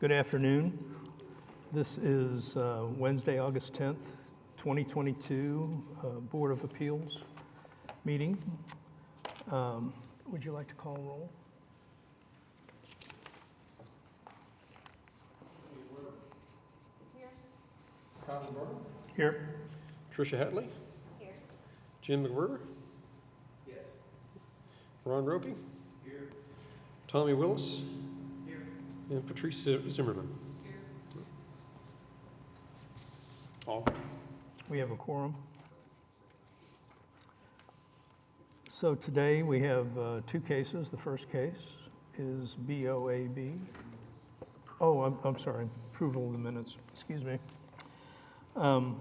Good afternoon. This is Wednesday, August 10th, 2022, Board of Appeals meeting. Would you like to call roll? Kyle Burton. Here. Tricia Hatley. Here. Jim McVerter. Yes. Ron Roque. Here. Tommy Willis. Here. And Patrice Zimmerman. Here. All. We have a quorum. So today we have two cases. The first case is BOAB. Oh, I'm sorry, approval of the minutes, excuse me. I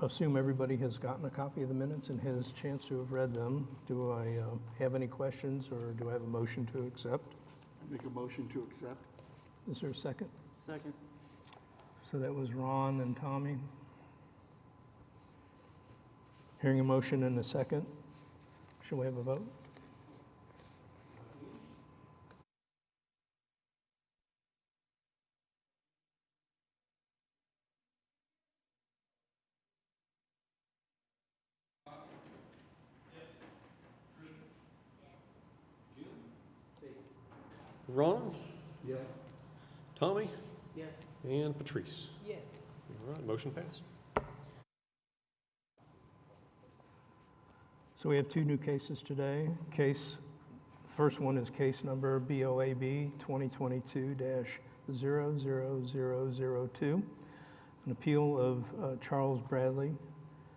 assume everybody has gotten a copy of the minutes and has a chance to have read them. Do I have any questions, or do I have a motion to accept? Make a motion to accept. Is there a second? Second. So that was Ron and Tommy. Hearing a motion and a second, shall we have a vote? Ron. Yes. Tommy. Yes. And Patrice. Yes. All right, motion passed. So we have two new cases today. First one is case number BOAB 2022-00002, an appeal of Charles Bradley,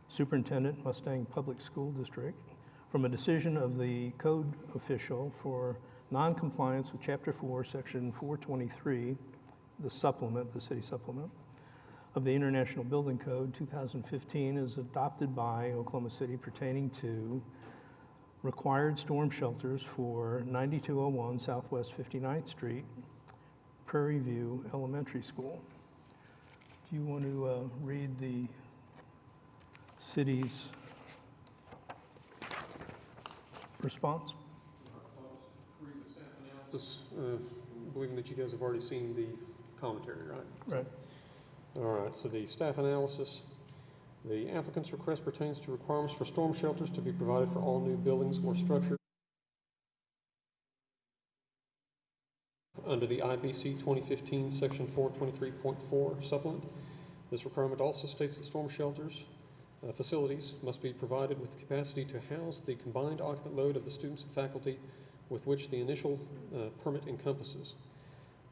Superintendent, Mustang Public School District, from a decision of the code official for non-compliance with Chapter 4, Section 423, the supplement, the city supplement, of the International Building Code 2015 is adopted by Oklahoma City pertaining to required storm shelters for 9201 Southwest 59th Street, Prairie View Elementary School. Do you want to read the city's response? Read the staff analysis, believing that you guys have already seen the commentary, right? Right. All right, so the staff analysis. The applicant's request pertains to requirements for storm shelters to be provided for all new buildings or structures under the IBC 2015 Section 423.4 supplement. This requirement also states that storm shelters facilities must be provided with capacity to house the combined occupant load of the students and faculty with which the initial permit encompasses.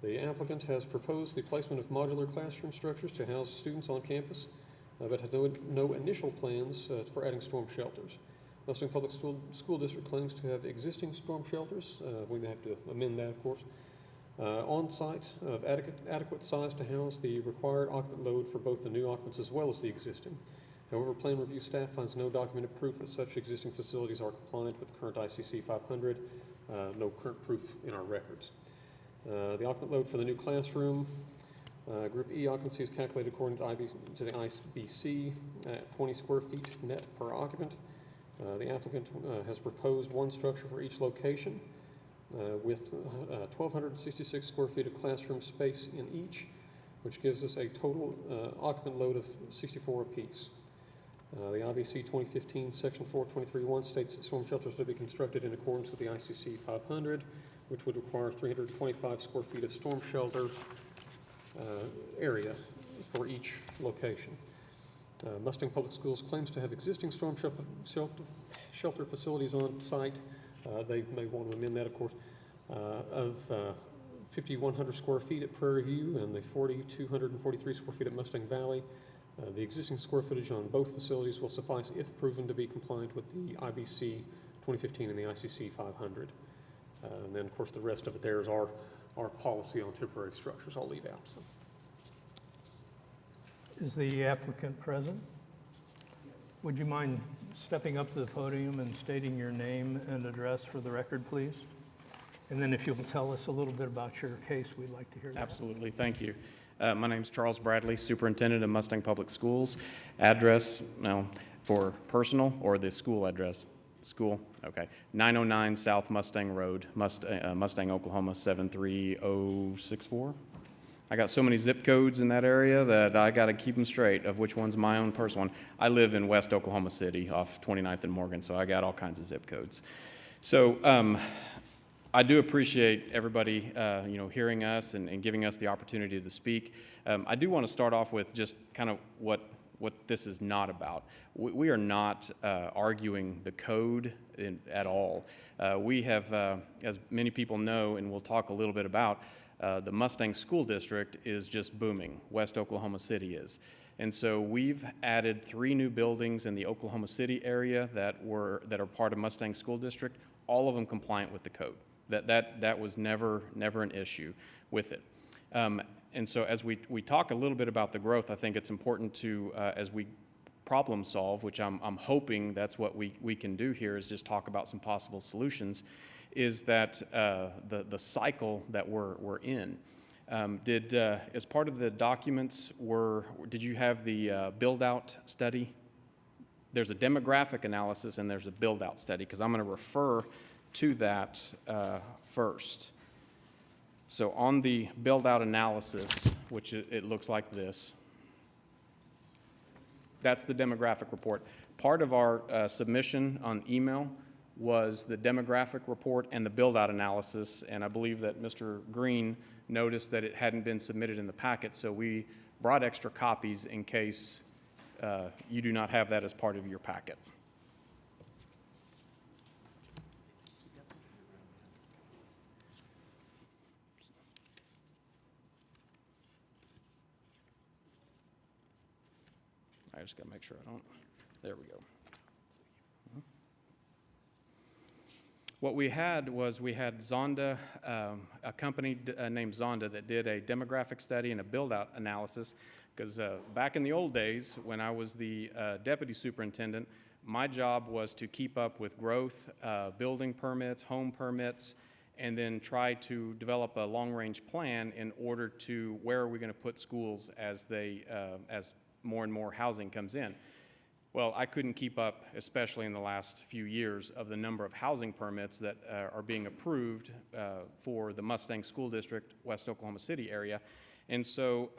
The applicant has proposed the placement of modular classroom structures to house students on campus, but had no initial plans for adding storm shelters. Mustang Public School District claims to have existing storm shelters. We may have to amend that, of course. On site of adequate size to house the required occupant load for both the new occupants as well as the existing. However, plan review staff finds no documented proof that such existing facilities are compliant with the current ICC 500. No current proof in our records. The occupant load for the new classroom, Group E occupancy is calculated according to the IBC at 20 square feet net per occupant. The applicant has proposed one structure for each location with 1,266 square feet of classroom space in each, which gives us a total occupant load of 64 apiece. The IBC 2015 Section 423.1 states that storm shelters are to be constructed in accordance with the ICC 500, which would require 325 square feet of storm shelter area for each location. Mustang Public Schools claims to have existing storm shelter facilities on site. They may want to amend that, of course, of 5,100 square feet at Prairie View and the 4,243 square feet at Mustang Valley. The existing square footage on both facilities will suffice if proven to be compliant with the IBC 2015 and the ICC 500. And then, of course, the rest of it there is our policy on temporary structures. I'll leave out. So. Is the applicant present? Yes. Would you mind stepping up to the podium and stating your name and address for the record, please? And then if you'll tell us a little bit about your case, we'd like to hear that. Absolutely, thank you. My name is Charles Bradley, Superintendent of Mustang Public Schools. Address, now, for personal or the school address? School? Okay. 909 South Mustang Road, Mustang, Oklahoma 73064. I got so many zip codes in that area that I got to keep them straight of which one's my own personal one. I live in West Oklahoma City off 29th and Morgan, so I got all kinds of zip codes. So I do appreciate everybody, hearing us and giving us the opportunity to speak. I do want to start off with just kind of what this is not about. We are not arguing the code at all. We have, as many people know, and we'll talk a little bit about, the Mustang School District is just booming. West Oklahoma City is. And so we've added 3 new buildings in the Oklahoma City area that are part of Mustang School District, all of them compliant with the code. That was never an issue with it. And so as we talk a little bit about the growth, I think it's important to, as we problem solve, which I'm hoping that's what we can do here, is just talk about some possible solutions, is that the cycle that we're in. As part of the documents, did you have the build-out study? There's a demographic analysis and there's a build-out study, because I'm going to refer to that first. So on the build-out analysis, which it looks like this, that's the demographic report. Part of our submission on email was the demographic report and the build-out analysis, and I believe that Mr. Green noticed that it hadn't been submitted in the packet, so we brought extra copies in case you do not have that as part of your packet. I just got to make sure I don't. There we go. What we had Zonda, a company named Zonda that did a demographic study and a build-out analysis, because back in the old days when I was the deputy superintendent, my job was to keep up with growth, building permits, home permits, and then try to develop a long-range plan in order to where are we going to put schools as more and more housing comes in. Well, I couldn't keep up, especially in the last few years, of the number of housing permits that are being approved for the Mustang School District, West Oklahoma City area. And so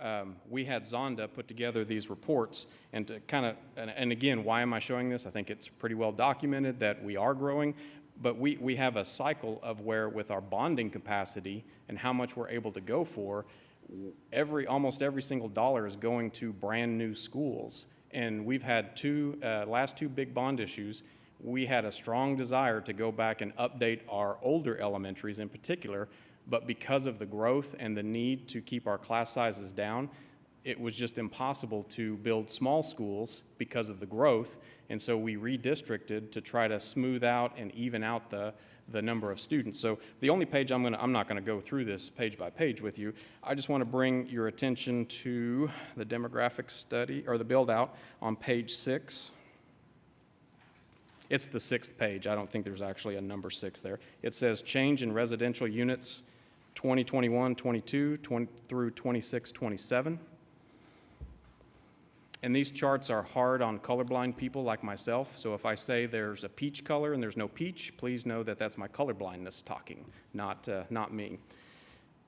we had Zonda put together these reports, and to kind of, and again, why am I showing this? I think it's pretty well documented that we are growing, but we have a cycle of where with our bonding capacity and how much we're able to go for, almost every single dollar is going to brand new schools. And we've had last two big bond issues. We had a strong desire to go back and update our older elementaries in particular, but because of the growth and the need to keep our class sizes down, it was just impossible to build small schools because of the growth. And so we redistricted to try to smooth out and even out the number of students. So the only page I'm not going to go through this page by page with you. I just want to bring your attention to the demographic study, or the build out, on page 6. It's the 6th page. I don't think there's actually a number 6 there. It says change in residential units 2021-22 through 26-27. And these charts are hard on colorblind people like myself, so if I say there's a peach color and there's no peach, please know that that's my colorblindness talking, not me.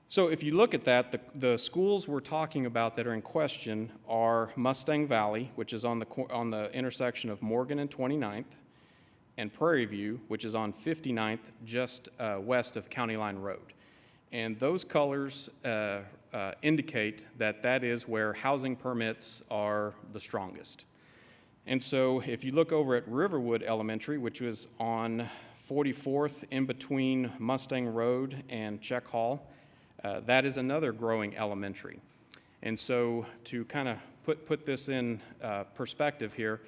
So if you look at that, the schools we're talking about that are in question are Mustang Valley, which is on the intersection of Morgan and 29th, and Prairie View, which is on 59th, just west of County Line Road. And those colors indicate that is where housing permits are the strongest. And so if you look over at Riverwood Elementary, which was on 44th in between Mustang Road and Check Hall, that is another growing elementary. And so to kind of put this in perspective here,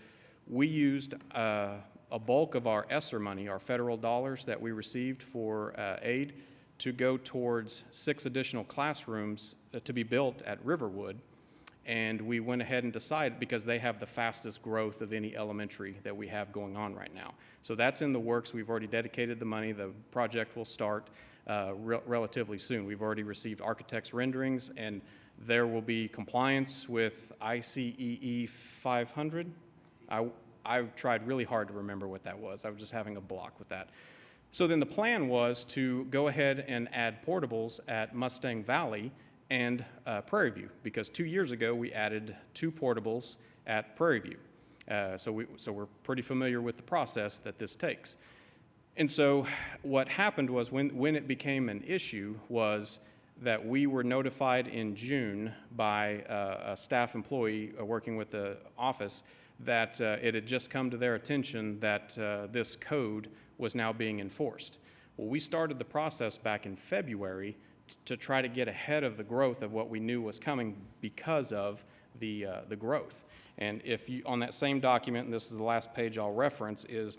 we used a bulk of our ESSER money, our federal dollars that we received for aid, to go towards 6 additional classrooms to be built at Riverwood. And we went ahead and decided, because they have the fastest growth of any elementary that we have going on right now. So that's in the works. We've already dedicated the money. The project will start relatively soon. We've already received architect's renderings, and there will be compliance with ICEE 500. I tried really hard to remember what that was. I was just having a block with that. So then the plan was to go ahead and add portables at Mustang Valley and Prairie View, because 2 years ago we added 2 portables at Prairie View. So we're pretty familiar with the process that this takes. And so what happened was when it became an issue was that we were notified in June by a staff employee working with the office that it had just come to their attention that this code was now being enforced. Well, we started the process back in February to try to get ahead of the growth of what we knew was coming because of the growth. And if you, on that same document, and this is the last page I'll reference, is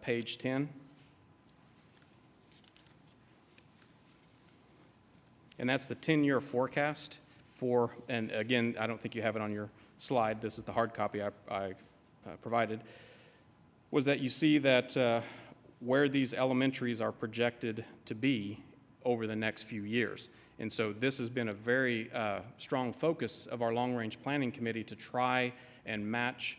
page 10. And that's the 10-year forecast for, and again, I don't think you have it on your slide, this is the hard copy I provided, was that you see that where these elementaries are projected to be over the next few years. And so this has been a very strong focus of our long-range planning committee to try and match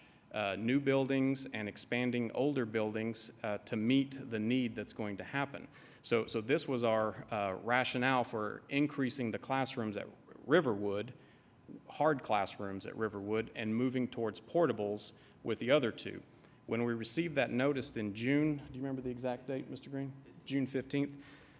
new buildings and expanding older buildings to meet the need that's going to happen. So this was our rationale for increasing the classrooms at Riverwood, hard classrooms at Riverwood, and moving towards portables with the other 2. When we received that notice in June, do you remember the exact date, Mr. Green? June 15th.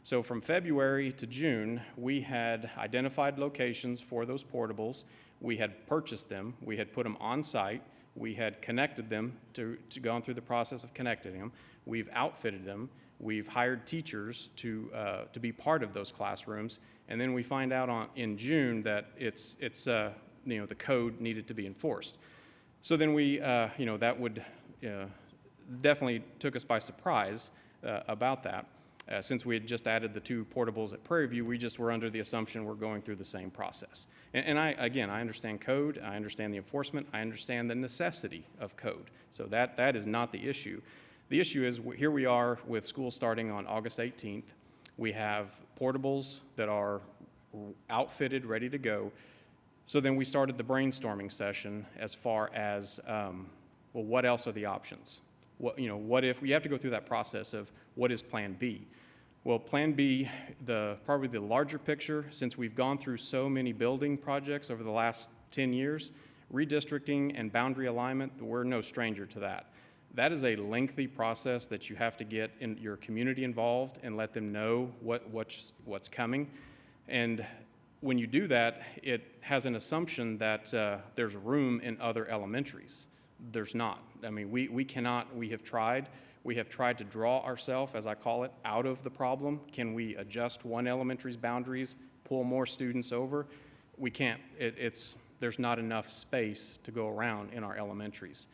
So from February to June, we had identified locations for those portables. We had purchased them. We had put them on site. We had connected them to go through the process of connecting them. We've outfitted them. We've hired teachers to be part of those classrooms. And then we find out in June that the code needed to be enforced. So then we, that would definitely took us by surprise about that. Since we had just added the 2 portables at Prairie View, we just were under the assumption we're going through the same process. And I understand code, I understand the enforcement, I understand the necessity of code. So that is not the issue. The issue is here we are with school starting on August 18th. We have portables that are outfitted, ready to go. So then we started the brainstorming session as far as, what else are the options? What if we have to go through that process of what is Plan B? Well, Plan B, probably the larger picture, since we've gone through so many building projects over the last 10 years, redistricting and boundary alignment, we're no stranger to that. That is a lengthy process that you have to get in your community involved and let them know what's coming. And when you do that, it has an assumption that there's room in other elementaries. There's not. I mean, we cannot, we have tried to draw ourselves, as I call it, out of the problem. Can we adjust one elementary's boundaries, pull more students over? We can't. There's not enough space to go around in our elementaries.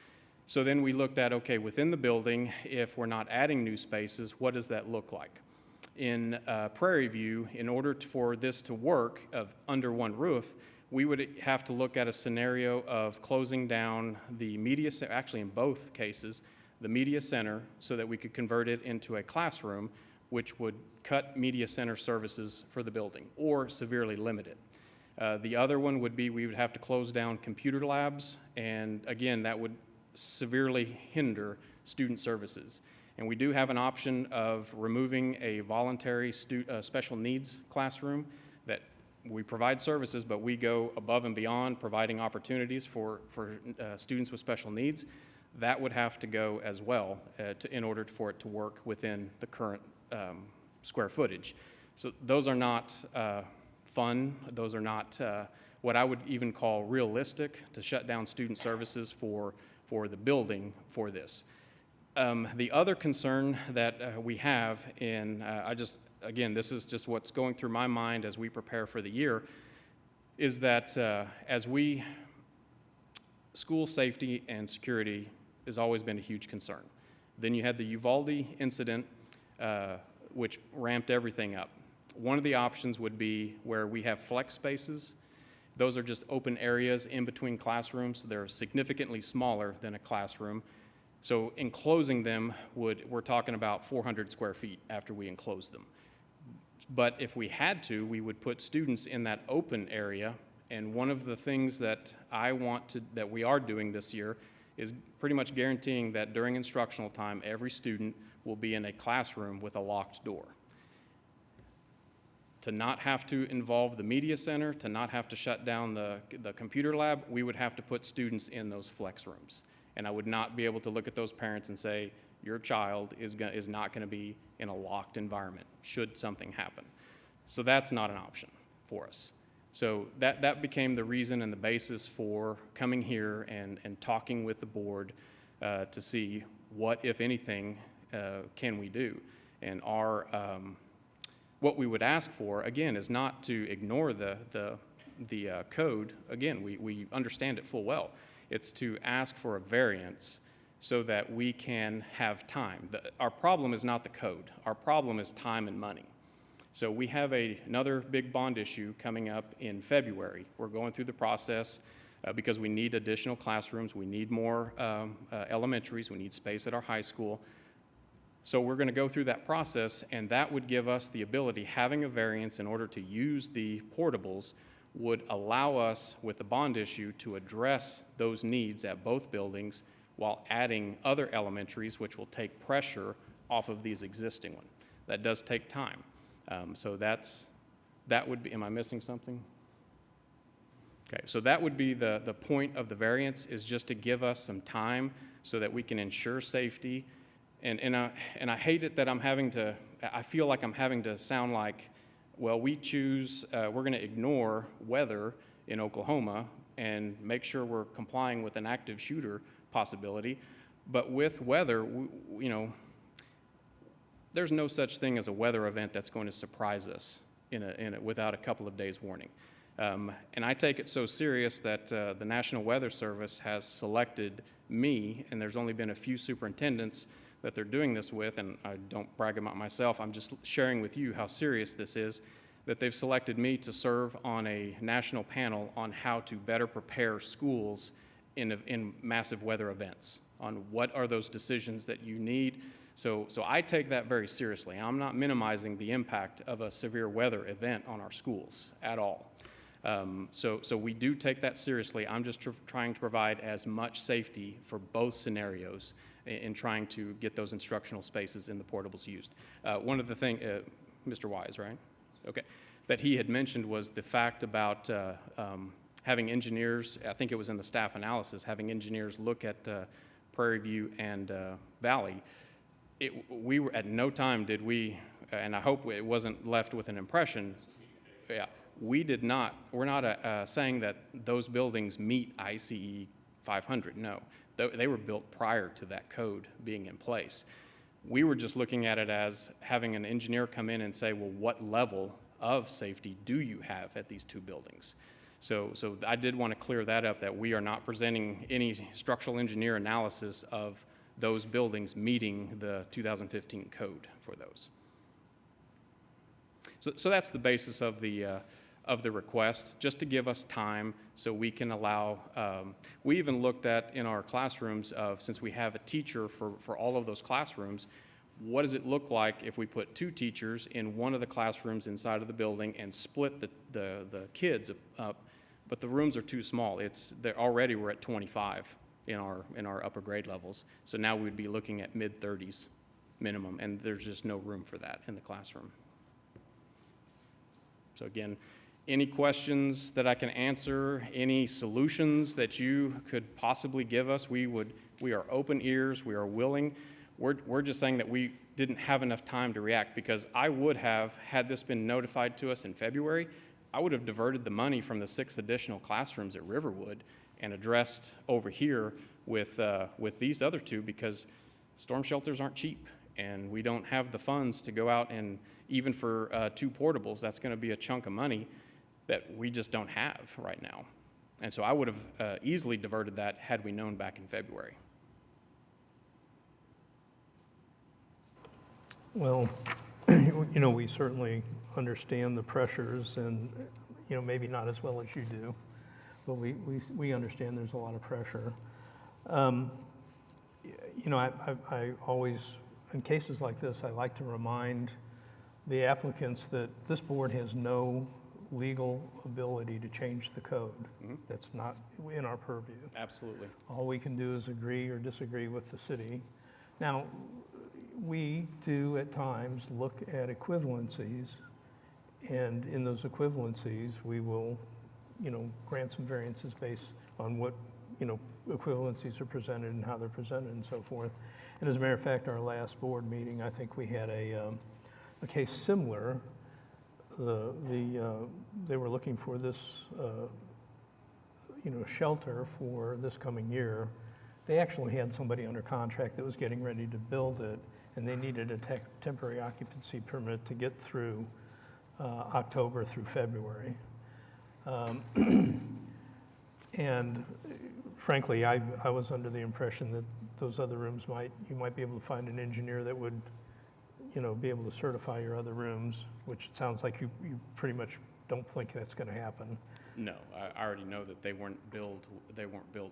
So then we looked at, okay, within the building, if we're not adding new spaces, what does that look like? In Prairie View, in order for this to work under one roof, we would have to look at a scenario of closing down the media center, actually in both cases, the media center, so that we could convert it into a classroom, which would cut media center services for the building or severely limit it. The other one would be we would have to close down computer labs, and again, that would severely hinder student services. And we do have an option of removing a voluntary special needs classroom that we provide services, but we go above and beyond providing opportunities for students with special needs. That would have to go as well in order for it to work within the current square footage. So those are not fun. Those are not what I would even call realistic to shut down student services for the building for this. The other concern that we have again, this is just what's going through my mind as we prepare for the year, is that school safety and security has always been a huge concern. Then you had the Uvalde incident, which ramped everything up. One of the options would be where we have flex spaces. Those are just open areas in between classrooms. They're significantly smaller than a classroom. So enclosing them we're talking about 400 square feet after we enclose them. But if we had to, we would put students in that open area. And one of the things that that we are doing this year is pretty much guaranteeing that during instructional time, every student will be in a classroom with a locked door. To not have to involve the media center, to not have to shut down the computer lab, we would have to put students in those flex rooms. And I would not be able to look at those parents and say, your child is not going to be in a locked environment should something happen. So that's not an option for us. So that became the reason and the basis for coming here and talking with the board to see what, if anything, can we do. And what we would ask for, again, is not to ignore the code. Again, we understand it full well. It's to ask for a variance so that we can have time. Our problem is not the code. Our problem is time and money. So we have another big bond issue coming up in February. We're going through the process because we need additional classrooms. We need more elementaries. We need space at our high school. So we're going to go through that process, and that would give us the ability, having a variance in order to use the portables would allow us, with the bond issue, to address those needs at both buildings while adding other elementaries, which will take pressure off of these existing ones. That does take time. So that would be, am I missing something? Okay, so that would be the point of the variance, is just to give us some time so that we can ensure safety. And I hate it that I feel like I'm having to sound like, well, we're going to ignore weather in Oklahoma and make sure we're complying with an active shooter possibility. But with weather, there's no such thing as a weather event that's going to surprise us without a couple of days' warning. And I take it so serious that the National Weather Service has selected me, and there's only been a few superintendents that they're doing this with, and I don't brag about myself, I'm just sharing with you how serious this is, that they've selected me to serve on a national panel on how to better prepare schools in massive weather events, on what are those decisions that you need. So I take that very seriously. I'm not minimizing the impact of a severe weather event on our schools at all. So we do take that seriously. I'm just trying to provide as much safety for both scenarios in trying to get those instructional spaces in the portables used. One of the things, Mr. Wise, right? Okay, that he had mentioned was the fact about having engineers, I think it was in the staff analysis, having engineers look at Prairie View and Valley. We were, at no time did we, and I hope it wasn't left with an impression, we're not saying that those buildings meet ICE 500, no. They were built prior to that code being in place. We were just looking at it as having an engineer come in and say, well, what level of safety do you have at these two buildings? So I did want to clear that up, that we are not presenting any structural engineer analysis of those buildings meeting the 2015 code for those. So that's the basis of the request, just to give us time so we can allow, we even looked at in our classrooms since we have a teacher for all of those classrooms, what does it look like if we put two teachers in one of the classrooms inside of the building and split the kids up, but the rooms are too small. Already we're at 25 in our upper grade levels, so now we'd be looking at mid-30s minimum, and there's just no room for that in the classroom. So again, any questions that I can answer, any solutions that you could possibly give us, we are open ears, we are willing. We're just saying that we didn't have enough time to react, because I would have, had this been notified to us in February, I would have diverted the money from the 6 additional classrooms at Riverwood and addressed over here with these other 2, because storm shelters aren't cheap, and we don't have the funds to go out, and even for 2 portables, that's going to be a chunk of money that we just don't have right now. And so I would have easily diverted that had we known back in February. Well, we certainly understand the pressures, and, maybe not as well as you do, but we understand there's a lot of pressure. I always, in cases like this, I like to remind the applicants that this board has no legal ability to change the code. Mhm. That's not in our purview. Absolutely. All we can do is agree or disagree with the city. Now, we do at times look at equivalencies, and in those equivalencies, we will, grant some variances based on what, equivalencies are presented and how they're presented and so forth. And as a matter of fact, our last board meeting, I think we had a case similar. They were looking for this, shelter for this coming year. They actually had somebody under contract that was getting ready to build it, and they needed a temporary occupancy permit to get through October through February. And frankly, I was under the impression that those other rooms you might be able to find an engineer that would, be able to certify your other rooms, which it sounds like you pretty much don't think that's going to happen. No, I already know that they weren't built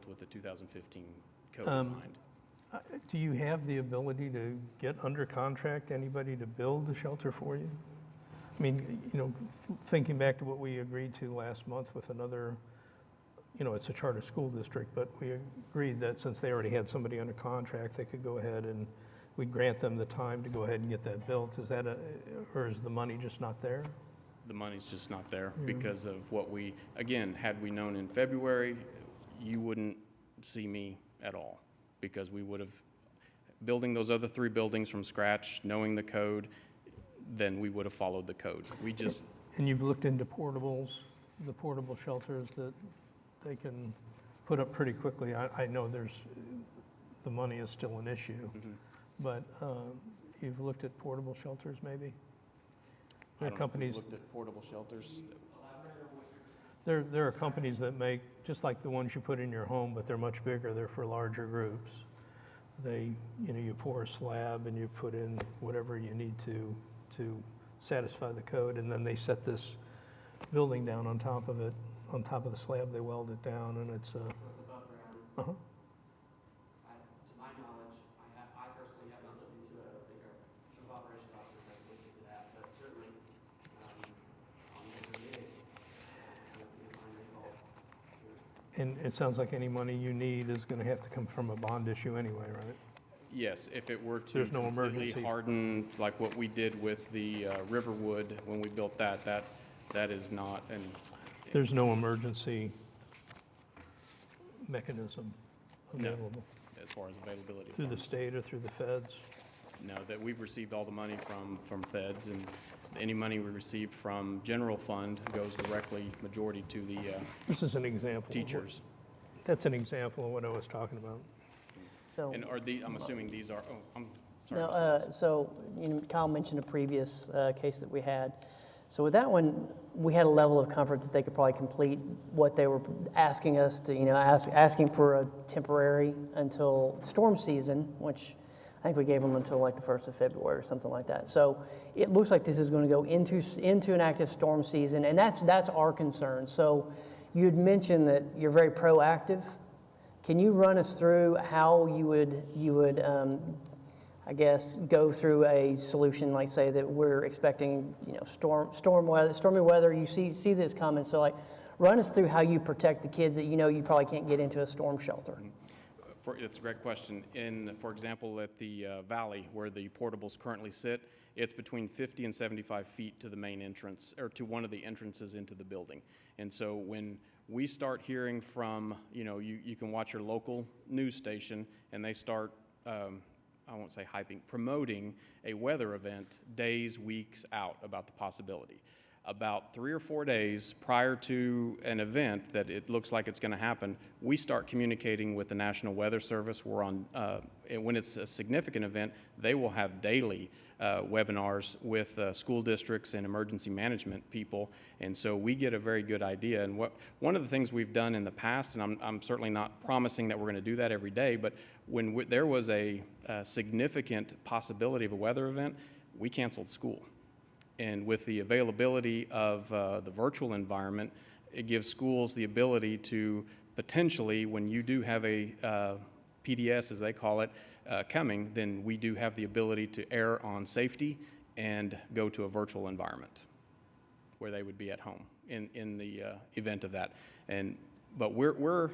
with the 2015 code in mind. Do you have the ability to get under contract anybody to build the shelter for you? I mean, thinking back to what we agreed to last month with another, it's a charter school district, but we agreed that since they already had somebody under contract, they could go ahead and we'd grant them the time to go ahead and get that built. Is that or is the money just not there? The money's just not there because of what again, had we known in February, you wouldn't see me at all because we would have, building those other 3 buildings from scratch, knowing the code, then we would have followed the code. We just, And you've looked into portables, the portable shelters that they can put up pretty quickly. I know the money is still an issue, but you've looked at portable shelters maybe? I There are don't know if we companies, looked at portable shelters. there are companies that make, just like the ones you put in your home, but they're much bigger, they're for larger groups. They, you pour a slab and you put in whatever you need to satisfy the code, and then they set this building down on top of it, on top of the slab, they weld it down, and it's So it's above ground. uh-huh. To my knowledge, I personally have not looked into it. I don't think our chief operations officer has looked into that, but certainly, on this bid, find a fault. And it sounds like any money you need is gonna have to come from a bond issue anyway, right? Yes, if it were to There's no completely emergency. harden, like what we did with the Riverwood when we built that is not, and There's no emergency mechanism No. available as far as availability. through the funds. state or through the feds? No, that we've received all the money from feds, and any money we received from general fund goes directly, majority to the This is an example. of what- teachers. That's an example of what I was talking about. So, And I'm assuming these are, I'm sorry. no, so Kyle mentioned a previous case that we had. So with that one, we had a level of comfort that they could probably complete what they were asking us to, asking for a temporary until storm season, which I think we gave them until like the 1st of February or something like that. So it looks like this is going to go into an active storm season, and that's our concern. So you had mentioned that you're very proactive. Can you run us through how you would I guess, go through a solution, like say that we're expecting, stormy weather, you see this coming, so like, run us through how you protect the kids that you probably can't get into a storm shelter. It's a great question. For example, at the Valley, where the portables currently sit, it's between 50 and 75 feet to the main entrance, or to one of the entrances into the building. And so when we start hearing from, you can watch your local news station, and they start, I won't say hyping, promoting a weather event days, weeks out about the possibility. About 3 or 4 days prior to an event that it looks like it's going to happen, we start communicating with the National Weather Service. We're on, when it's a significant event, they will have daily webinars with school districts and emergency management people, and so we get a very good idea. And one of the things we've done in the past, and I'm certainly not promising that we're going to do that every day, but when there was a significant possibility of a weather event, we canceled school. And with the availability of the virtual environment, it gives schools the ability to potentially, when you do have a PDS, as they call it, coming, then we do have the ability to err on safety and go to a virtual environment where they would be at home in the event of that. But we're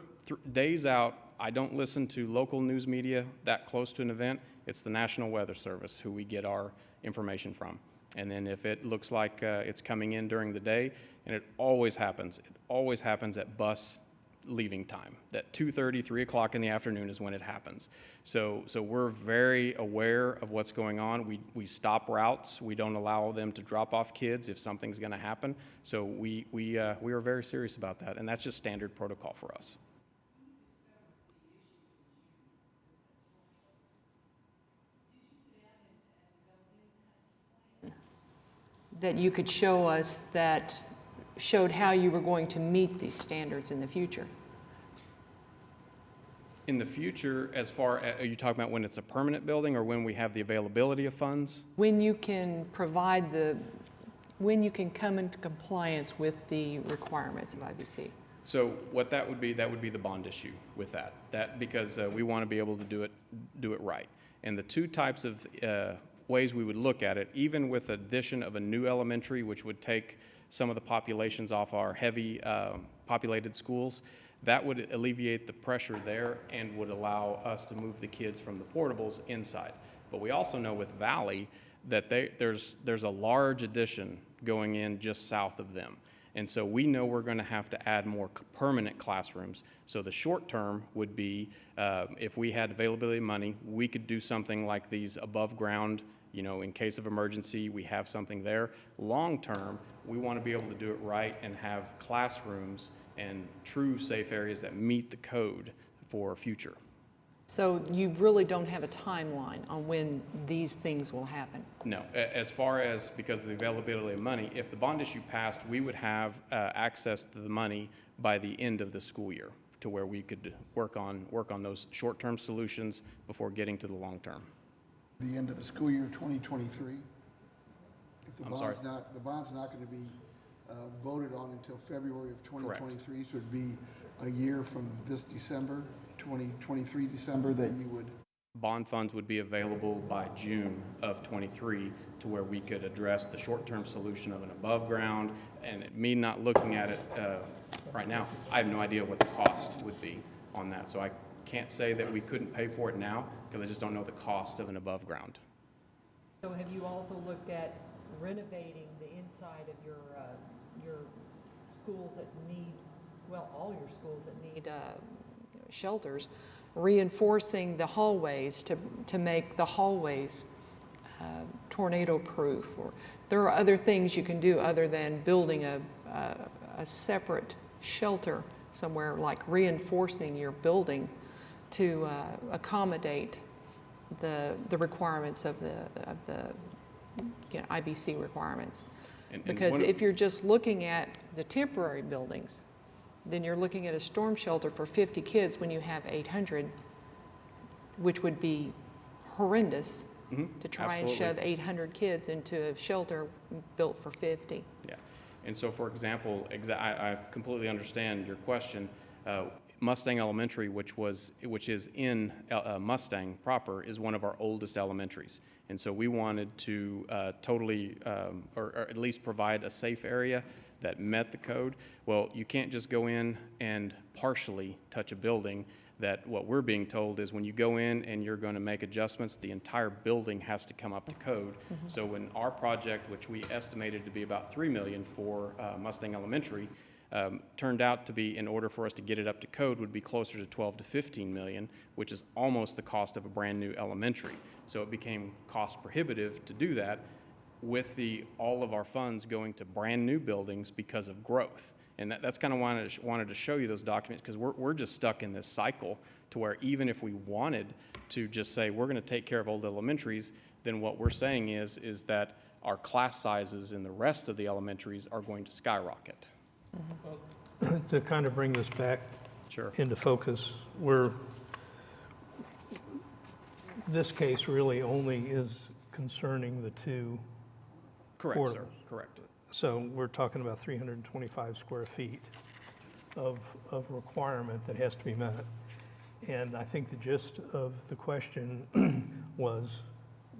days out. I don't listen to local news media that close to an event. It's the National Weather Service who we get our information from. And then if it looks like it's coming in during the day, and it always happens at bus leaving time. That 2:30, 3 o'clock in the afternoon is when it happens. So we're very aware of what's going on. We stop routes. We don't allow them to drop off kids if something's going to happen. So we are very serious about that, and that's just standard protocol for us. That you could show us that showed how you were going to meet these standards in the future? In the future, as far as, are you talking about when it's a permanent building or when we have the availability of funds? When you can provide when you can come into compliance with the requirements of IBC? So what that would be the bond issue with that because we want to be able to do it right. And the two types of ways we would look at it, even with addition of a new elementary, which would take some of the populations off our heavy populated schools, that would alleviate the pressure there and would allow us to move the kids from the portables inside. But we also know with Valley that there's a large addition going in just south of them. And so we know we're going to have to add more permanent classrooms. So the short term would be, if we had availability of money, we could do something like these above ground, in case of emergency, we have something there. Long term, we want to be able to do it right and have classrooms and true safe areas that meet the code for future. So you really don't have a timeline on when these things will happen? No, as far as because of the availability of money, if the bond issue passed, we would have access to the money by the end of the school year to where we could work on those short-term solutions before getting to the long-term. The end of the school year 2023? If the I'm bond's sorry? the bond's not going to be voted on until February of 2023, so it'd be a year from this December, 2023 December, that you would... Bond funds would be available by June of '23 to where we could address the short-term solution of an above ground. And me not looking at it right now, I have no idea what the cost would be on that. So I can't say that we couldn't pay for it now because I just don't know the cost of an above ground. So have you also looked at renovating the inside of your schools that need, all your schools that need shelters, reinforcing the hallways to make the hallways tornado-proof? Or there are other things you can do other than building a separate shelter somewhere, like reinforcing your building to accommodate the requirements of the IBC requirements. Because if you're just looking at the temporary buildings, then you're looking at a storm shelter for 50 kids when you have 800, which would be horrendous to try and shove 800 kids into a shelter built for 50. Yeah, and so for example, I completely understand your question. Mustang Elementary, which is in Mustang proper, is one of our oldest elementaries. And so we wanted to totally, or at least provide a safe area that met the code. Well, you can't just go in and partially touch a building. That what we're being told is when you go in and you're going to make adjustments, the entire building has to come up to code. So when our project, which we estimated to be about $3 million for Mustang Elementary, turned out to be, in order for us to get it up to code, would be closer to 12 to 15 million, which is almost the cost of a brand new elementary. So it became cost prohibitive to do that with all of our funds going to brand new buildings because of growth. And that's kind of wanted to show you those documents because we're just stuck in this cycle to where even if we wanted to just say we're going to take care of old elementaries, then what we're saying is that our class sizes in the rest of the elementaries are going to skyrocket. To kind of bring this back Sure. into focus, this case really only is concerning the two Correct, sir. portables. Correct. So we're talking about 325 square feet of requirement that has to be met. And I think the gist of the question was,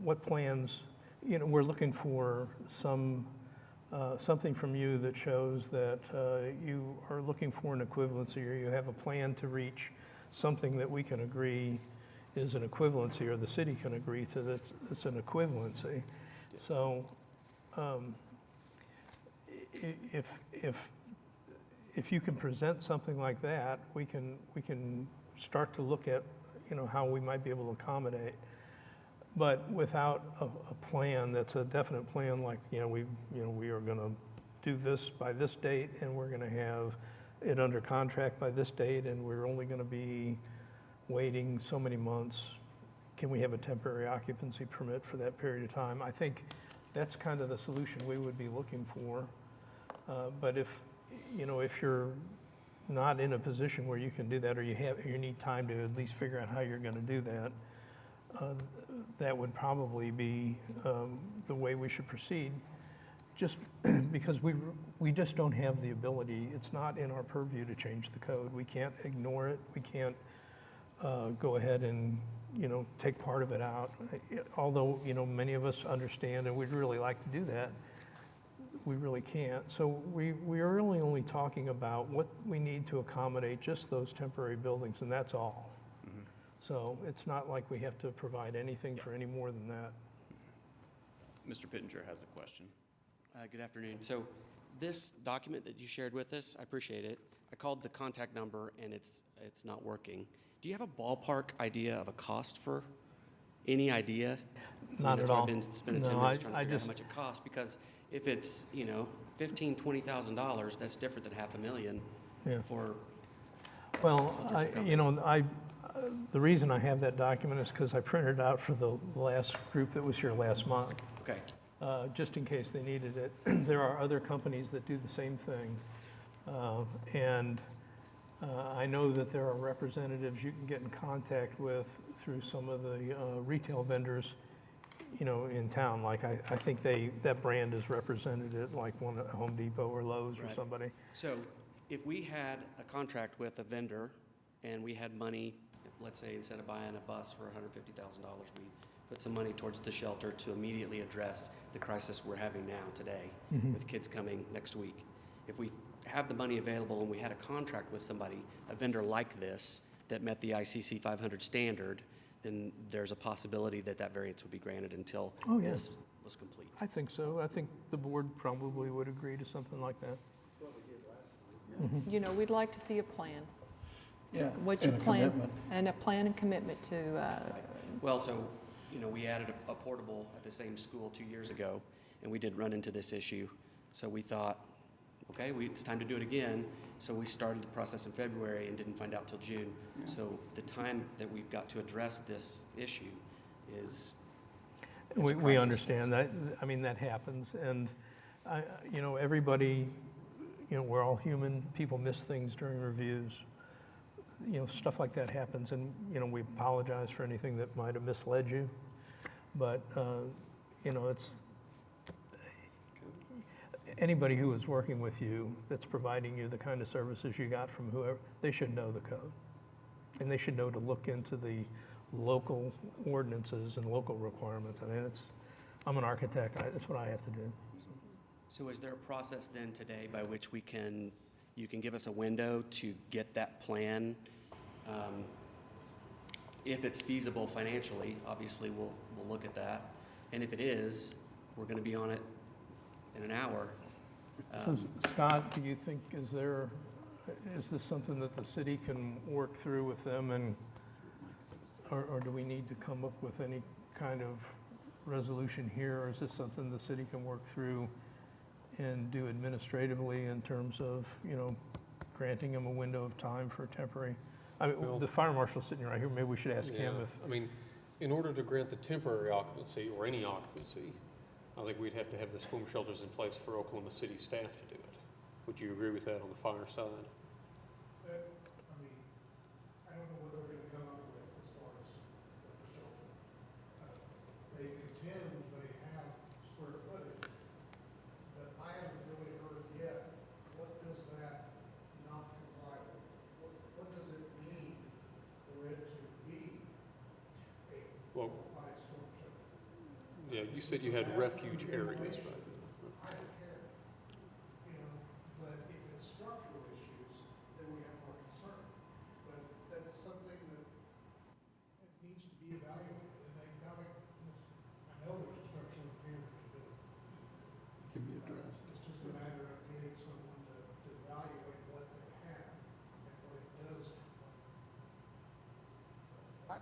what plans, we're looking for some something from you that shows that you are looking for an equivalency, or you have a plan to reach something that we can agree is an equivalency, or the city can agree to that it's an equivalency. So if you can present something like that, we can start to look at, how we might be able to accommodate. But without a plan that's a definite plan, like, we are going to do this by this date, and we're going to have it under contract by this date, and we're only going to be waiting so many months. Can we have a temporary occupancy permit for that period of time? I think that's kind of the solution we would be looking for. But if you're not in a position where you can do that, or you need time to at least figure out how you're going to do that, that would probably be the way we should proceed, just because we just don't have the ability. It's not in our purview to change the code. We can't ignore it. We can't go ahead and take part of it out. Although many of us understand and we'd really like to do that, we really can't. So we are really only talking about what we need to accommodate just those temporary buildings, and that's all. So it's not like we have to provide anything for any more than that. Mr. Pittenger has a question. Good afternoon. So this document that you shared with us, I appreciate it. I called the contact number and it's not working. Do you have a ballpark idea of a cost for any idea? Not at all. That's why I've been spending 10 No, minutes trying to I figure out just- how much it costs, because if it's, $15,000, $20,000, that's different than $500,000 Yeah. for, Well, the reason I have that document is because I printed it out for the last group that was here last month, okay. just in case they needed it. There are other companies that do the same thing. And I know that there are representatives you can get in contact with through some of the retail vendors, in town. Like I think that brand is represented at like one at Home Depot or Lowe's or Right. somebody. So if we had a contract with a vendor and we had money, let's say instead of buying a bus for $150,000, we put some money towards the shelter to immediately address the crisis we're having now today with kids coming next week. If we have the money available and we had a contract with somebody, a vendor like this, that met the ICC 500 standard, then there's a possibility that that variance would be granted until Oh, yeah. this was complete. I think so. I think the board probably would agree to something like that. We'd like to see a plan. Yeah, What you and a plan, commitment. and a plan and commitment to, Well, so, we added a portable at the same school 2 years ago, and we did run into this issue. So we thought, okay, it's time to do it again. So we started the process in February and didn't find out till June. So the time that we've got to address this issue is, it's a We crisis. understand that. I mean, that happens. And, everybody, we're all human. People miss things during reviews. Stuff like that happens. And, we apologize for anything that might have misled you. But, it's anybody who is working with you that's providing you the kind of services you got from whoever, they should know the code. And they should know to look into the local ordinances and local requirements. I mean, I'm an architect. That's what I have to do. So is there a process then today by which you can give us a window to get that plan? If it's feasible financially, obviously we'll look at that. And if it is, we're going to be on it in an hour. So Scott, do you think, is this something that the city can work through with them, or do we need to come up with any kind of resolution here, or is this something the city can work through and do administratively in terms of, granting them a window of time for temporary? I mean, Well- the fire marshal's sitting right here, maybe we should ask him Yeah, if, I mean, in order to grant the temporary occupancy or any occupancy, I think we'd have to have the storm shelters in place for Oklahoma City staff to do it. Would you agree with that on the fire side? I don't know what they're gonna come up with as far as the shelter. They contend they have square footage, but I haven't really heard yet, what does that not comply with? What does it mean for it to be a Well, qualified storm shelter? yeah, you said you had refuge areas, right? I don't care.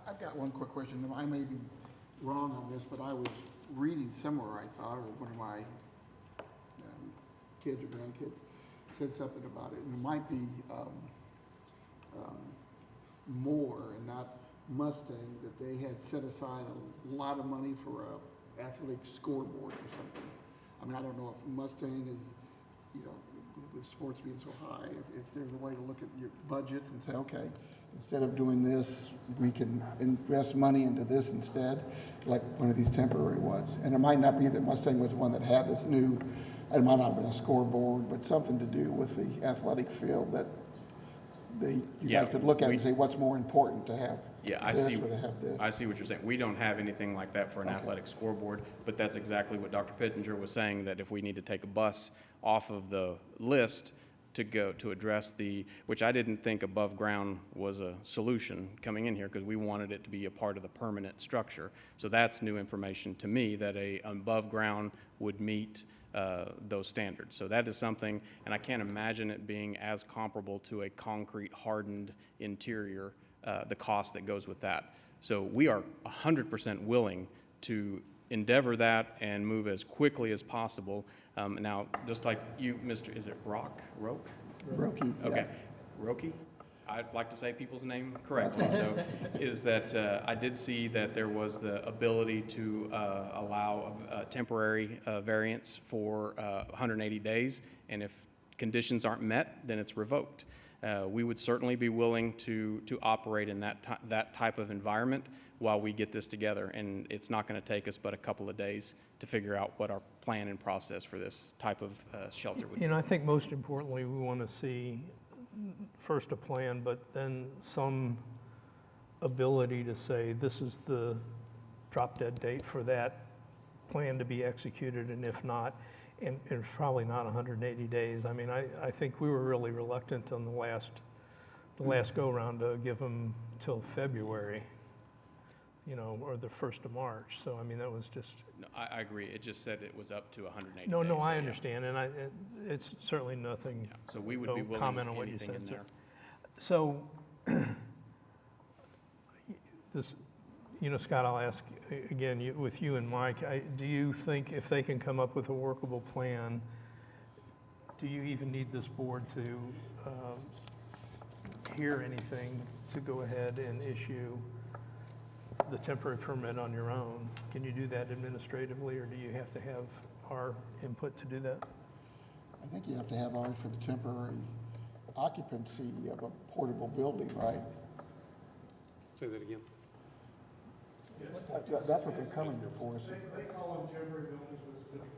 I've got one quick question. I may be wrong on this, but I was reading somewhere, I thought, or one of my kids or grandkids said something about it, and it might be Moore and not Mustang, that they had set aside a lot of money for a athletic scoreboard or something. I mean, I don't know if Mustang is, you know, with sports being so high, if there's a way to look at your budgets and say, okay, instead of doing this, we can invest money into this instead, like one of these temporary ones. And it might not be that Mustang was the one that had this new, it might not have been a scoreboard, but something to do with the athletic field that you Yeah, guys could look at we- and say, what's more important to have? Yeah, I this see. or to have this? I see what you're saying. We don't have anything like that for an Okay. athletic scoreboard, but that's exactly what Dr. Pittenger was saying, that if we need to take a bus off of the list to go to address which I didn't think above ground was a solution coming in here, because we wanted it to be a part of the permanent structure. So that's new information to me, that a above ground would meet those standards. So that is something, and I can't imagine it being as comparable to a concrete hardened interior, the cost that goes with that. So we are 100% willing to endeavor that and move as quickly as possible. Now, just like you, is it Roke? Roki, yeah. Okay, Roki? I'd like to say people's name correctly. So is that I did see that there was the ability to allow a temporary variance for 180 days, and if conditions aren't met, then it's revoked. We would certainly be willing to operate in that type of environment while we get this together, and it's not going to take us but a couple of days to figure out what our plan and process for this type of shelter would be. And I think most importantly, we want to see first a plan, but then some ability to say, this is the drop dead date for that plan to be executed, and if not, and it's probably not 180 days. I mean, I think we were really reluctant on the last go-round to give them till February, you know, or the 1st of March. So, I mean, that was just, No, I agree. It just said it was up to 180 no, days. no, so I yeah. understand, and it's certainly nothing. Yeah, so we would No be willing comment on to what you anything said, in sir. there. So, this, you know, Scott, I'll ask again, with you and Mike, do you think if they can come up with a workable plan, do you even need this board to hear anything to go ahead and issue the temporary permit on your own? Can you do that administratively, or do you have to have our input to do that? I think you have to have ours for the temporary occupancy of a portable building, right? Say that again. That's what they're coming here for. They call them temporary buildings, but it's different.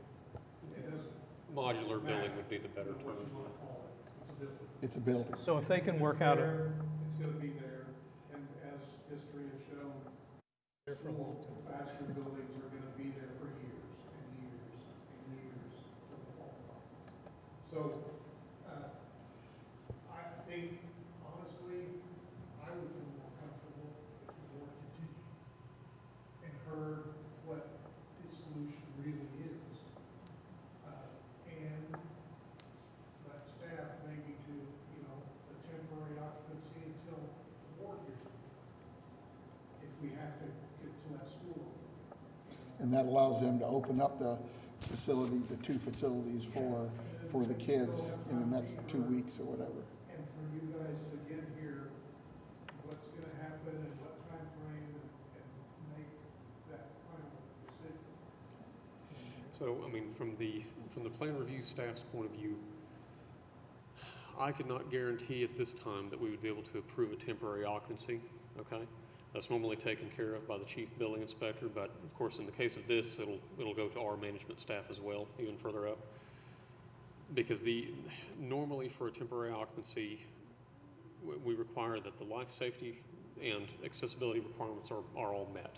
It doesn't Modular building would be the better matter what term. you want to call it. It's a building. It's a building. So if they can work out a, It's gonna be there, and as history has shown, school and classroom buildings are gonna be there for years and years and years till they fall apart. So, I think, honestly, I would feel more comfortable if the board continued and heard what the solution really is. And let staff maybe do, you know, the temporary occupancy until the board hears it. If we have to get to that school. And that allows them to open up the facility, the 2 facilities for the kids in the next 2 weeks or whatever. And for you guys to get here, what's gonna happen and what timeframe and make that final decision. So, I mean, from the plan review staff's point of view, I could not guarantee at this time that we would be able to approve a temporary occupancy, okay? That's normally taken care of by the chief building inspector, but of course, in the case of this, it'll go to our management staff as well, even further up. Because normally for a temporary occupancy, we require that the life safety and accessibility requirements are all met.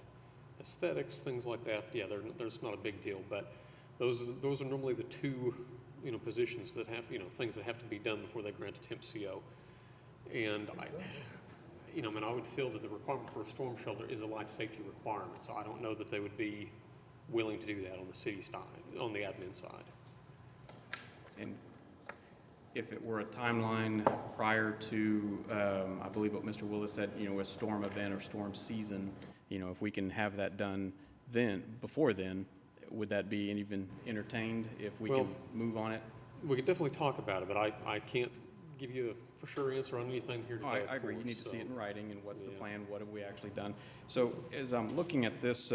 Aesthetics, things like that, yeah, there's not a big deal, but those are normally the 2, you know, positions that have, you know, things that have to be done before they grant a temp CO. And I would feel that the requirement for a storm shelter is a life safety requirement, so I don't know that they would be willing to do that on the city side, on the admin side. And if it were a timeline prior to, I believe what Mr. Willis said, a storm event or storm season, if we can have that done then, before then, would that be even entertained if we Well- can move on it? We could definitely talk about it, but I can't give you a for sure answer on anything here Oh, today, I of agree, you course, need to see it in so- writing, and what's the Yeah. plan, what have we actually done? So as I'm looking at this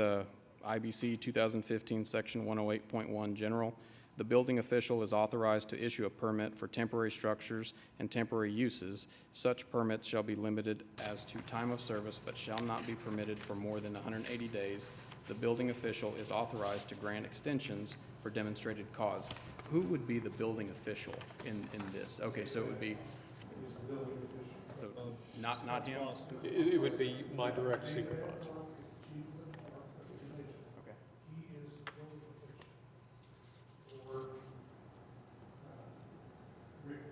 IBC 2015, Section 108.1 General, the building official is authorized to issue a permit for temporary structures and temporary uses. Such permits shall be limited as to time of service, but shall not be permitted for more than 180 days. The building official is authorized to grant extensions for demonstrated cause. Who would be the building official in this? Okay, so it would be, so not him? It would be my direct supervisor. Okay. He is the building official for, Rick Camp,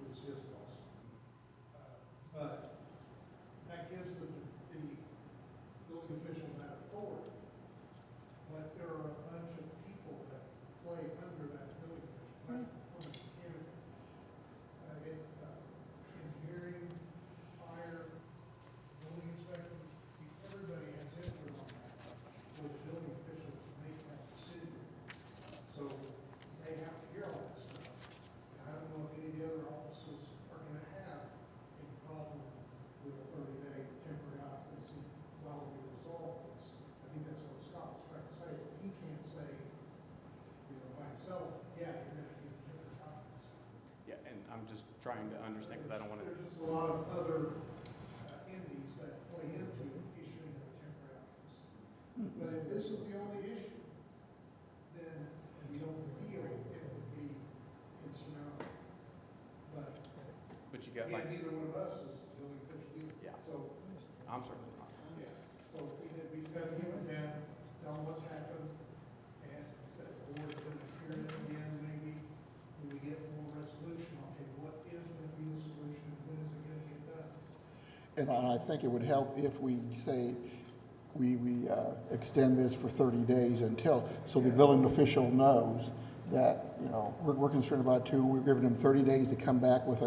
who's his boss. But that gives the building official that authority. But there are a bunch of people that play under that building official, like mechanic, engineering, fire, building inspector, everybody has input on that, for the building official to make that decision. So they have to hear all that stuff. And I don't know if any of the other offices are gonna have a problem with a 30-day temporary occupancy while we resolve this. I think that's what Scott was trying to say, but he can't say, by himself, yeah, you're gonna give temporary occupancy. Yeah, and I'm just trying to understand, because I don't want to. There's just a lot of other entities that play into issuing a temporary occupancy. But if this is the only issue, then we don't feel it would be insurmountable. But But you got again, like, neither one of us is building official either. Yeah. So, I'm sorry. yeah, so we just have to give it down, tell them what's happened, and that the board is gonna hear it again, maybe, when we get more resolution, okay, what is gonna be the solution, and when is it gonna get done? And I think it would help if we say, we extend this for 30 days until, so the building official knows that, we're concerned about it too. We're giving them 30 days to come back with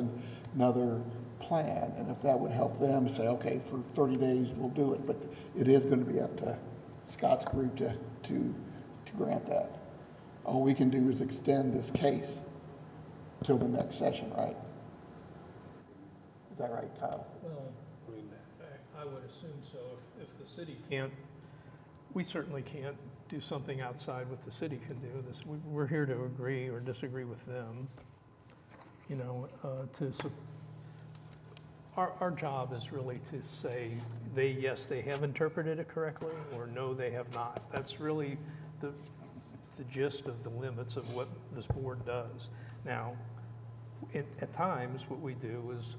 another plan. And if that would help them say, okay, for 30 days, we'll do it. But it is going to be up to Scott's group to grant that. All we can do is extend this case till the next session, right? Is that right, Kyle? Well, I mean, I would assume so. If the city can't, we certainly can't do something outside what the city can do. We're here to agree or disagree with them. Our job is really to say, yes, they have interpreted it correctly, or no, they have not. That's really the gist of the limits of what this board does. Now, at times, what we do is,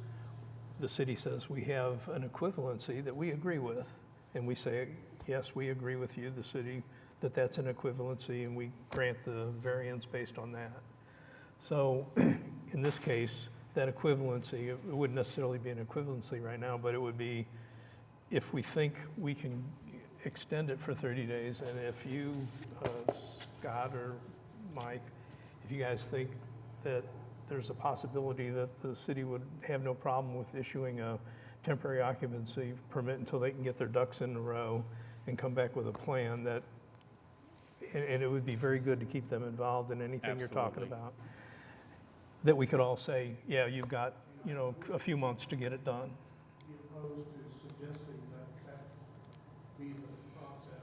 the city says we have an equivalency that we agree with, and we say, yes, we agree with you, the city, that that's an equivalency, and we grant the variance based on that. So in this case, that equivalency, it wouldn't necessarily be an equivalency right now, but it would be if we think we can extend it for 30 days, and if you, Scott or Mike, if you guys think that there's a possibility that the city would have no problem with issuing a temporary occupancy permit until they can get their ducks in a row and come back with a plan that, and it would be very good to keep them involved in anything you're talking Absolutely. about, that we could all say, yeah, you've got, a few months to get it done. Be opposed to suggesting that be the process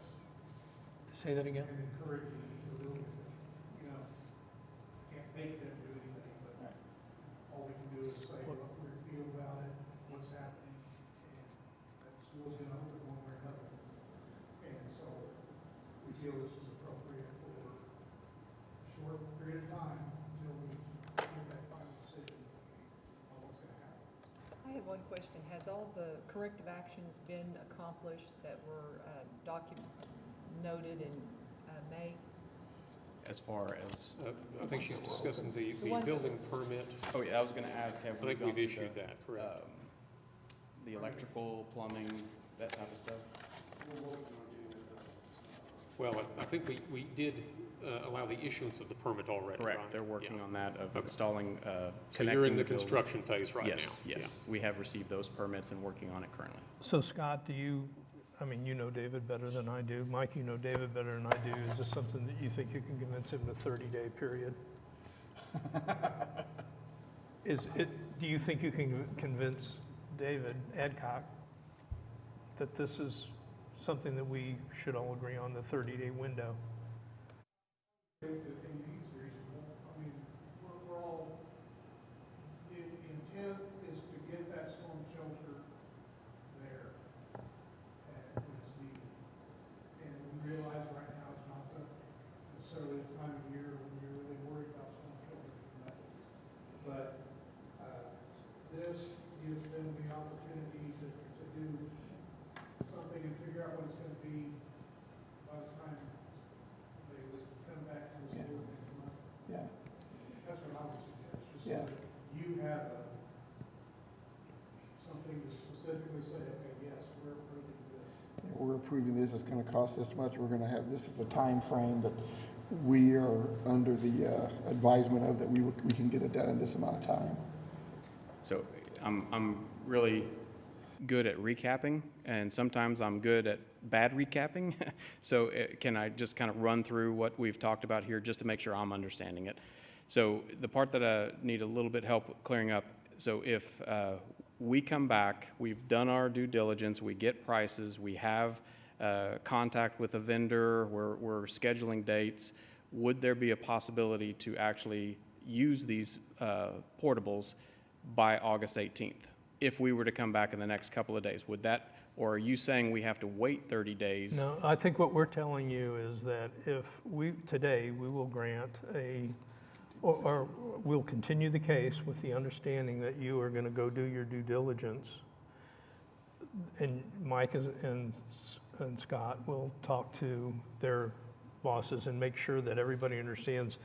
Say that again? and encouraging the building official. Can't make them do anything, but all we can do is say what we feel about it, what's happening, and that school's gonna open one way or another. And so we feel this is appropriate for a short period of time until we get that final decision on what's gonna happen. I have one question. Has all the corrective actions been accomplished that were noted in May? As far as, I think she's discussing the The ones- building permit. oh yeah, I was going to ask, have I we think gone we've through issued that, correct? the electrical, plumbing, that type of stuff? Well, I think we did allow the issuance of the permit already, right? Correct, they're working Yeah. on that of Okay. installing, So you're in connecting the building. construction phase right now? Yes, yes, we have received those permits and working on it currently. So Scott, I mean, you know David better than I do. Mike, you know David better than I do. Is this something that you think you can convince him in a 30-day period? Do you think you can convince David Adcock that this is something that we should all agree on, the 30-day window? I think that he's reasonable. I mean, we're all, the intent is to get that storm shelter there when it's needed. And we realize right now it's not necessarily the time of year when you're really worried about storm shelter. But this gives them the opportunity to do something and figure out what it's gonna be by the time they would come back to the board next month. Yeah. That's what I would suggest, just so Yeah. that you have something to specifically say, okay, yes, we're approving this. We're approving this, it's gonna cost this much, we're gonna have, this is a time frame that we are under the advisement of, that we can get it done in this amount of time. So I'm really good at recapping, and sometimes I'm good at bad recapping. So can I just kind of run through what we've talked about here just to make sure I'm understanding it? So the part that I need a little bit help clearing up, so if we come back, we've done our due diligence, we get prices, we have contact with a vendor, we're scheduling dates, would there be a possibility to actually use these portables by August 18th? If we were to come back in the next couple of days, would that, or are you saying we have to wait 30 days? No, I think what we're telling you is that if today, we will grant or we'll continue the case with the understanding that you are going to go do your due diligence. And Mike and Scott will talk to their bosses and make sure that everybody understands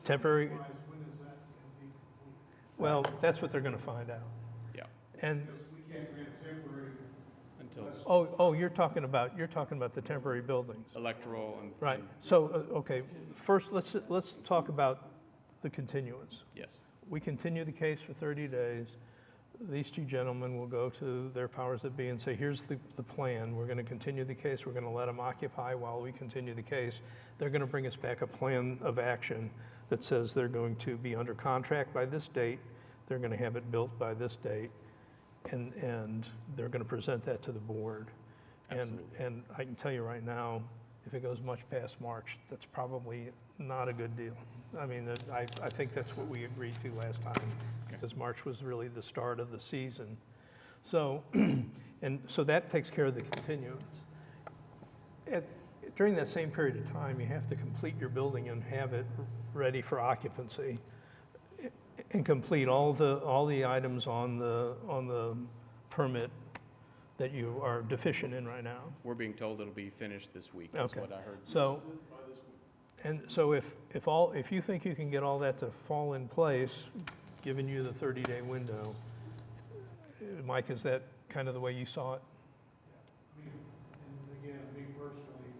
temporary. When is that going to be complete? Well, that's what they're going to find out. Yeah, And, Because we can't grant temporary. until you're talking about the temporary buildings. electoral and. Right. So, okay, first, let's talk about the continuance. Yes, We continue the case for 30 days. These two gentlemen will go to their powers that be and say, here's the plan. We're going to continue the case. We're going to let them occupy while we continue the case. They're going to bring us back a plan of action that says they're going to be under contract by this date. They're going to have it built by this date. And they're going to present that to the board. And I can tell you right now, if it goes much past March, that's probably not a good deal. I mean, I think that's what we agreed to last time, because March was really the start of the season. So, so that takes care of the continuance. During that same period of time, you have to complete your building and have it ready for occupancy, and complete all the items on the permit that you are deficient in right now. we're being told it'll be finished this week, is Okay. what I heard. So, and so if you think you can get all that to fall in place, giving you the 30-day window, Mike, is that kind of the way you saw it? And again, me personally,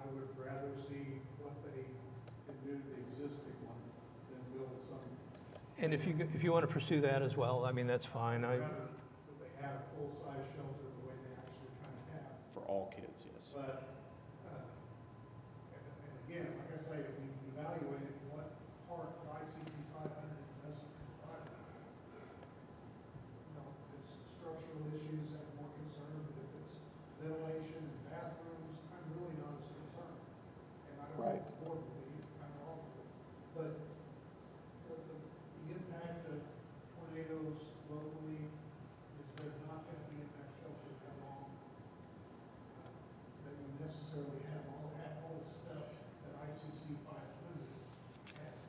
I would rather see what they can do to the existing one than build some. And if you want to pursue that as well, I mean, that's fine. Rather that they have a full-size shelter the way they actually kind of have. For all kids, yes. But, and again, like I say, we evaluated what part of ICC 500 doesn't comply with. If it's structural issues, I'm more concerned, but if it's ventilation and bathrooms, I'm really not as concerned. And I don't know Right. if the board will be, I'm all for it. But the impact of tornadoes locally is they're not going to be in that shelter that long. That you necessarily have all the stuff that ICC 500 has.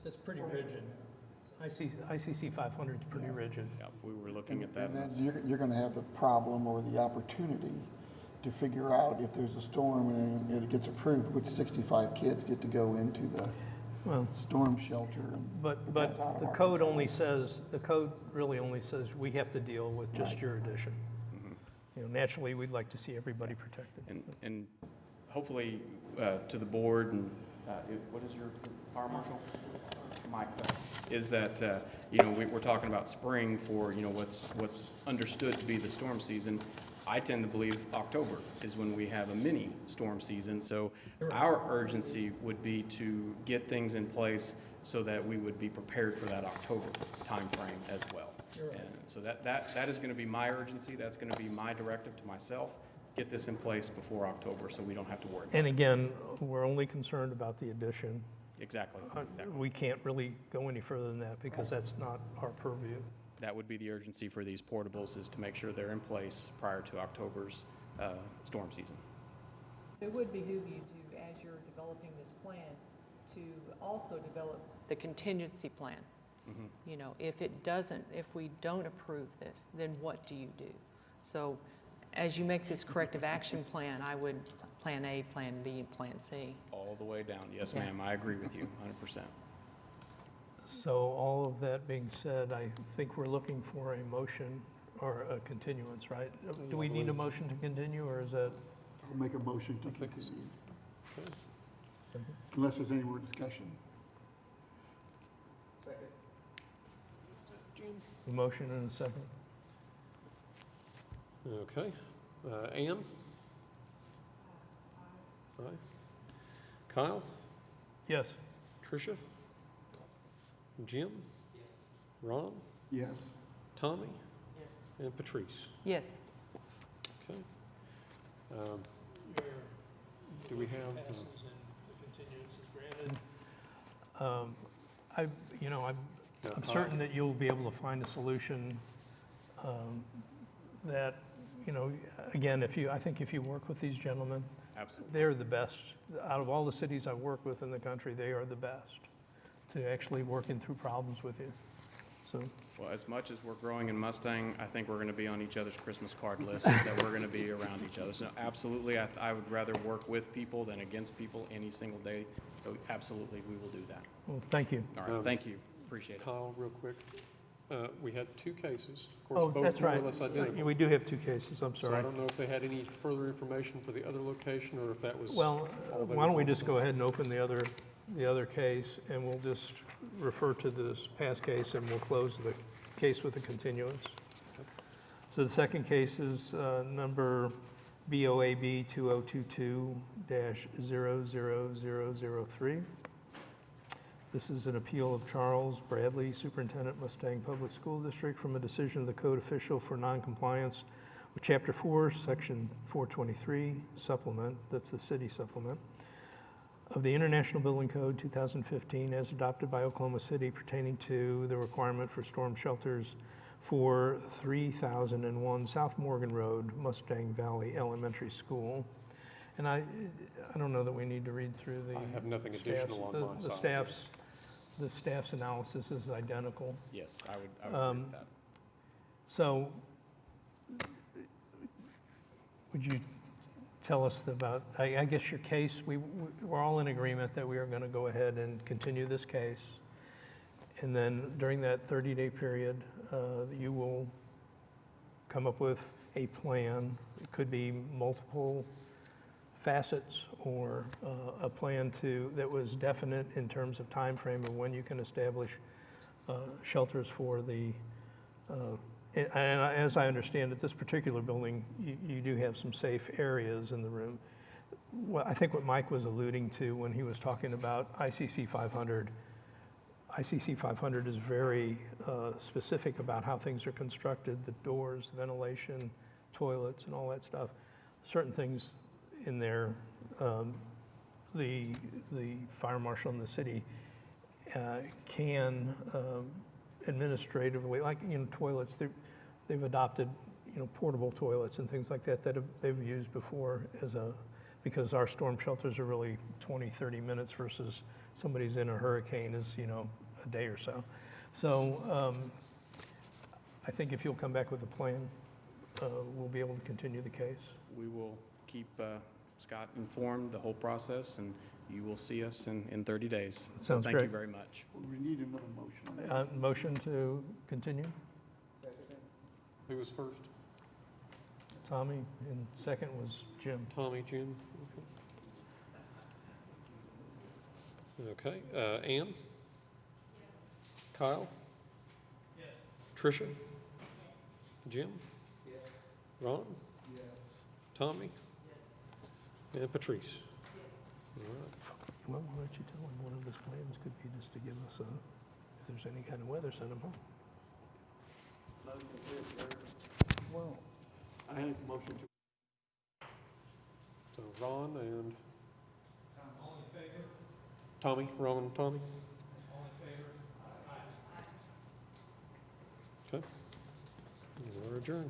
That's pretty rigid. ICC 500 is pretty rigid. Yeah, we were looking at that. And then you're gonna have the problem or the opportunity to figure out if there's a storm and it gets approved, which 65 kids get to go into the Well, storm shelter. but that's out of the our code control. only says, the code really only says we have to deal with just Right. your addition. naturally, we'd like to see everybody protected. And hopefully, to the board and, what is your fire marshal? Mike, is that, we're talking about spring for, what's understood to be the storm season. I tend to believe October is when we have a mini storm season. So our urgency would be to get things in place so that we would be prepared for that October timeframe as well. And so that is going to be my urgency. That's going to be my directive to myself. Get this in place before October so we don't have to worry. And again, we're only concerned about the addition. Exactly. We can't really go any further than that because that's not our purview. That would be the urgency for these portables, is to make sure they're in place prior to October's storm season. It would behoove you to, as you're developing this plan, to also develop the contingency plan. If we don't approve this, then what do you do? So as you make this corrective action plan, I would plan A, plan B, and plan C. All the way down. Yes, Yeah. ma'am. I agree with you 100%. So all of that being said, I think we're looking for a motion or a continuance, right? Do we need a motion to continue, or is that? I'll make a motion to I think it's- continue, Okay. unless there's any more discussion. A motion and a second? Okay. Ann? Aye. Kyle? Yes. Tricia? Jim? Ron? Yes. Tommy? And Patrice? Yes. Okay. Do we have, I'm certain that you'll be able to find a solution that, again, I think if you work with these gentlemen, Absolutely. they're the best. Out of all the cities I work with in the country, they are the best to actually working through problems with you. So, Well, as much as we're growing in Mustang, I think we're going to be on each other's Christmas card list, that we're going to be around each other. So absolutely, I would rather work with people than against people any single day. So absolutely, we will do that. well, thank you. All right, thank you. Appreciate it. Kyle, real quick? We had two cases, of Oh, course, both that's more or right. less identical. We do have two cases, I'm So I sorry. don't know if they had any further information for the other location, or if that was. Well, all they why don't we were just also- go ahead and open the other case, and we'll just refer to this past case, and we'll close the case with a continuance. So the second case is number BOAB 2022-00003. This is an appeal of Charles Bradley, Superintendent, Mustang Public School District, from a decision of the code official for noncompliance with Chapter 4, Section 423 supplement, that's the city supplement, of the International Building Code 2015 as adopted by Oklahoma City pertaining to the requirement for storm shelters for 3001 South Morgan Road, Mustang Valley Elementary School. And I don't know that we need to read through the I have nothing staff's- additional on my side. The staff's analysis is identical. Yes, I would agree with that. So would you tell us about, I guess your case, we're all in agreement that we are going to go ahead and continue this case. And then during that 30-day period, you will come up with a plan. It could be multiple facets or a plan that was definite in terms of time frame of when you can establish shelters for the, and as I understand it, this particular building, you do have some safe areas in the room. Well, I think what Mike was alluding to when he was talking about ICC 500, ICC 500 is very specific about how things are constructed, the doors, ventilation, toilets, and all that stuff. Certain things in there, the fire marshal in the city can administratively, like, toilets, they've adopted, portable toilets and things like that they've used before because our storm shelters are really 20, 30 minutes versus somebody's in a hurricane is, a day or so. So I think if you'll come back with a plan, we'll be able to continue the case. We will keep Scott informed the whole process, and you will see us in 30 days. So Sounds thank you great. very much. We need another motion on that. Motion to continue? Who was first? Tommy, and second was Jim. Tommy, Jim. Okay. Okay, Ann? Kyle? Tricia? Jim? Ron? Tommy? And Patrice? All right. Well, why don't you tell him one of his plans could be just to give us a, if there's any kind of weather, send them home. Well, I had a motion to. So Ron and? All in favor? Tommy, Ron and Tommy? All in favor? Aye. Okay. We're adjourned.